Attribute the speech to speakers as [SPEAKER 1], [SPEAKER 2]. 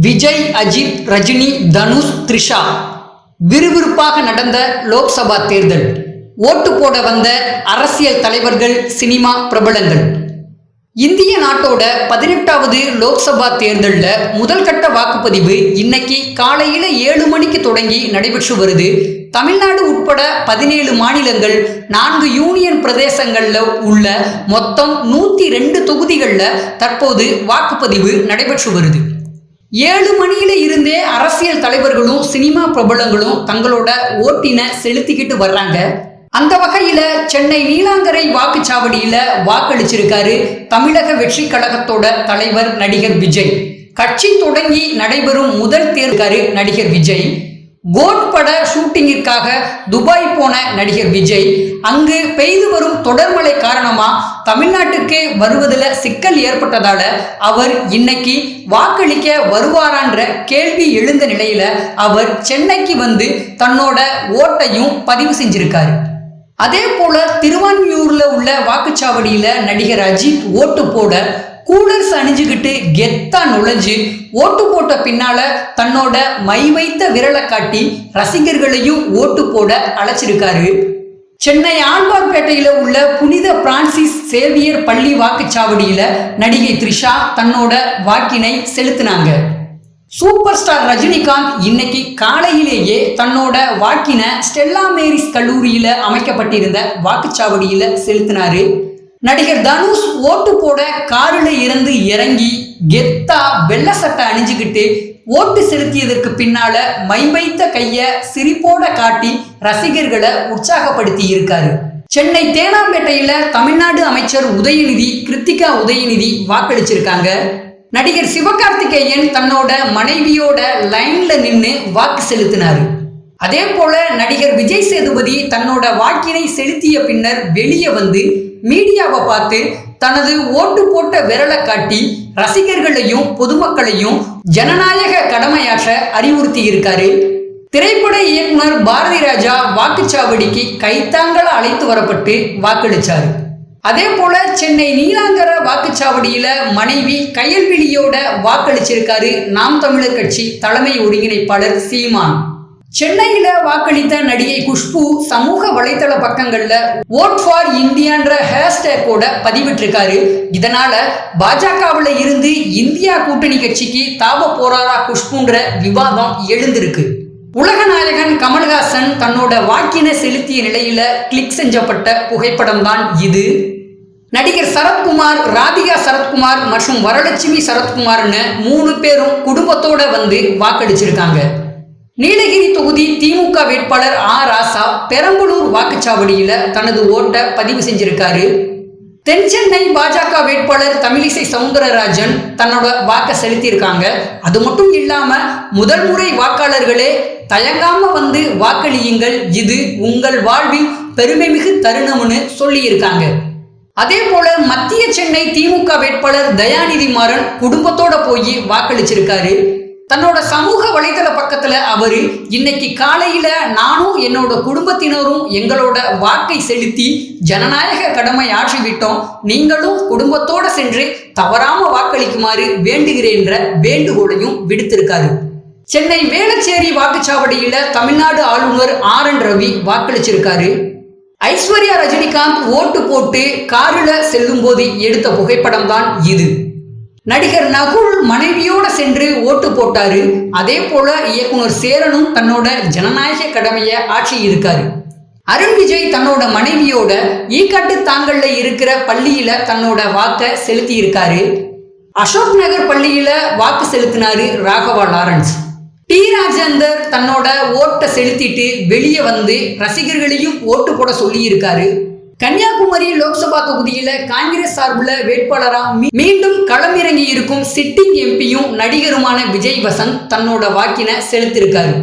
[SPEAKER 1] விஜய், அஜித், ரஜினி, தனுஷ், த்ரிஷா விறுவிறுப்பாக நடந்த லோக்சபா தேர்தல். ஓட்டு போட வந்த அரசியல் தலைவர்கள், சினிமா பிரபலங்கள். இந்திய நாட்டோட 18வது லோக்சபா தேர்தலில் முதல் கட்ட வாக்குப்பதிவு இன்னைக்கு காலையில 7 மணிக்கு தொடங்கி நடைபெற்று வருது. தமிழ்நாடு உட்பட 17 மாநிலங்கள், 4 யூனியன் பிரதேசங்கள்ல உள்ள மொத்தம் 102 தொகுதிகளில் தற்போது வாக்குப்பதிவு நடைபெற்று வருது. 7 மணியில இருந்தே அரசியல் தலைவர்களும் சினிமா பிரபலங்களும் தங்களோட ஓட்டினை செலுத்திக்கிட்டு வர்றாங்க. அந்த வகையில சென்னை நீலாங்கரை வாக்குச்சாவடியில வாக்களிச்சிருக்காரு தமிழக வெற்றி கழகத்தோட தலைவர் நடிகர் விஜய். கட்சி தொடங்கி நடைபெறும் முதல் தேர்தல் நடிகர் விஜய். கோட் பட ஷூட்டிங்கிற்காக துபாய் போன நடிகர் விஜய் அங்கு பெய்து வரும் தொடர்மழை காரணமா தமிழ்நாட்டுக்கு வருவதில் சிக்கல் ஏற்பட்டதால அவர் இன்னைக்கு வாக்களிக்க வருவாரான்ற கேள்வி எழுந்த நிலையில அவர் சென்னைக்கு வந்து தன்னோட ஓட்டையும் பதிவு செஞ்சிருக்காரு. அதே போல திருவான்மியூர்ல உள்ள வாக்குச்சாவடியில நடிகர் அஜித் ஓட்டு போட கூலர்ஸ் அணிஞ்சுக்கிட்டு கெத்தா நுழைஞ்சு ஓட்டு போட்ட பின்னால தன்னோட மை வைத்த விரலை காட்டி ரசிகர்களையும் ஓட்டு போட அழைச்சிருக்காரு. சென்னை ஆழ்வார்பேட்டையில உள்ள புனித பிரான்சிஸ் சேவியர் பள்ளி வாக்குச்சாவடியில நடிகை த்ரிஷா தன்னோட வாக்கினை செலுத்தினாங்க. சூப்பர் ஸ்டார் ரஜினிகாந்த் இன்னைக்கு காலையிலேயே தன்னோட வாக்கினை ஸ்டெல்லா மேரிஸ் கல்லூரியில அமைக்கப்பட்டிருந்த வாக்குச்சாவடியில செலுத்தினாரு. நடிகர் தனுஷ் ஓட்டு போட காரில் இருந்து இறங்கி கெத்தா வெள்ளை சட்டை அணிஞ்சுக்கிட்டு ஓட்டு செலுத்தியதற்கு பின்னால மை வைத்த கைய சிரிப்போட காட்டி ரசிகர்களை உற்சாகப்படுத்தி இருக்காரு. சென்னை தேனாம்பேட்டையில தமிழ்நாடு அமைச்சர் உதயநிதி, கிருத்திகா உதயநிதி வாக்களிச்சிருக்காங்க. நடிகர் சிவகார்த்திகேயன் தன்னோட மனைவியோட லைன்ல நின்று வாக்கு செலுத்தினாரு. அதே போல நடிகர் விஜய் சேதுபதி தன்னோட வாக்கினை செலுத்திய பின்னர் வெளியே வந்து மீடியாவை பார்த்து தனது ஓட்டு போட்ட விரலை காட்டி ரசிகர்களையும் பொதுமக்களையும் ஜனநாயக கடமையாற்ற அறிவுறுத்தி இருக்காரு. திரைப்பட இயக்குனர் பாரதி ராஜா வாக்குச்சாவடிக்கு கைத்தாங்கள அழைத்து வரப்பட்டு வாக்களிச்சாரு. அதே போல சென்னை நீலாங்கர வாக்குச்சாவடியில மனைவி கயல்விழியோட வாக்களிச்சிருக்காரு நாம் தமிழர் கட்சி தலைமை ஒருங்கிணைப்பாளர் சீமான். சென்னையில வாக்களித்த நடிகை குஷ்பு சமூக வலைதள பக்கங்கள்ல ஓட் ஃபார் இந்தியான்ற ஹேஷ்டேக்கோட பதிவிட்டிருக்காரு. இதனால பாஜகவுல இருந்து இந்தியா கூட்டணி கட்சிக்கு தாவ போறாரா குஷ்புன்ற விவாதம் எழுந்திருக்கு. உலகநாயகன் கமல்ஹாசன் தன்னோட வாக்கினை செலுத்திய நிலையில கிளிக் செஞ்சப்பட்ட புகைப்படம் தான் இது. நடிகர் சரத்குமார், ராதிகா சரத்குமார் மற்றும் வரலட்சுமி சரத்குமார்னு 3 பேரும் குடும்பத்தோட வந்து வாக்களிச்சிருக்காங்க. நீலகிரி தொகுதி திமுக வேட்பாளர் ராசா பெரம்பலூர் வாக்குச்சாவடியில தனது ஓட்டை பதிவு செஞ்சிருக்காரு. தென் சென்னை பாஜக வேட்பாளர் தமிழிசை சவுந்தரராஜன் தன்னோட வாக்கை செலுத்தியிருக்காங்க. அது மட்டும் இல்லாம முதல் முறை வாக்காளர்களே தயங்காம வந்து வாக்களியுங்கள், இது உங்கள் வாழ்வில் பெருமைமிகு தருணம்னு சொல்லியிருக்காங்க. அதே போல மத்திய சென்னை திமுக வேட்பாளர் தயாநிதி மாறன் குடும்பத்தோட போய் வாக்களிச்சிருக்காரு. தன்னோட சமூக வலைதள பக்கத்துல அவரு இன்னைக்கு காலையில நானும் என்னோட குடும்பத்தினரும் எங்களோட வாக்கை செலுத்தி ஜனநாயக கடமை ஆற்றிவிட்டோம், நீங்களும் குடும்பத்தோட சென்று தவறாம வாக்களிக்குமாறு வேண்டுகிறேன்ற வேண்டுகோளையும் விடுத்திருக்காரு. சென்னை வேளச்சேரி வாக்குச்சாவடியில தமிழ்நாடு ஆளுநர் RN ரவி வாக்களிச்சிருக்காரு. ஐஸ்வர்யா ரஜினிகாந்த் ஓட்டு போட்டு காரில் செல்லும் போது எடுத்த புகைப்படம் தான் இது. நடிகர் நகுல் மனைவியோட சென்று ஓட்டு போட்டாரு. அதே போல இயக்குனர் சேரனும் தன்னோட ஜனநாயக கடமையை ஆற்றி இருக்காரு. அருண் விஜய் தன்னோட மனைவியோட ஈக்காட்டு தாங்கல்ல இருக்கிற பள்ளியில தன்னோட வாக்கை செலுத்தி இருக்காரு. அசோக் நகர் பள்ளியில வாக்கு செலுத்தினாரு ராகவா லாரன்ஸ். டி ராஜேந்தர் தன்னோட ஓட்டை செலுத்திட்டு வெளியே வந்து ரசிகர்களையும் ஓட்டு போட சொல்லி இருக்காரு. கன்னியாகுமரி லோக்சபா தொகுதியில காங்கிரஸ் சார்புல வேட்பாளரா மீண்டும் களமிறங்கி இருக்கும் சிட்டிங் எம்பியும் நடிகருமான விஜய் வசந்த் தன்னோட வாக்கினை செலுத்திருக்காரு.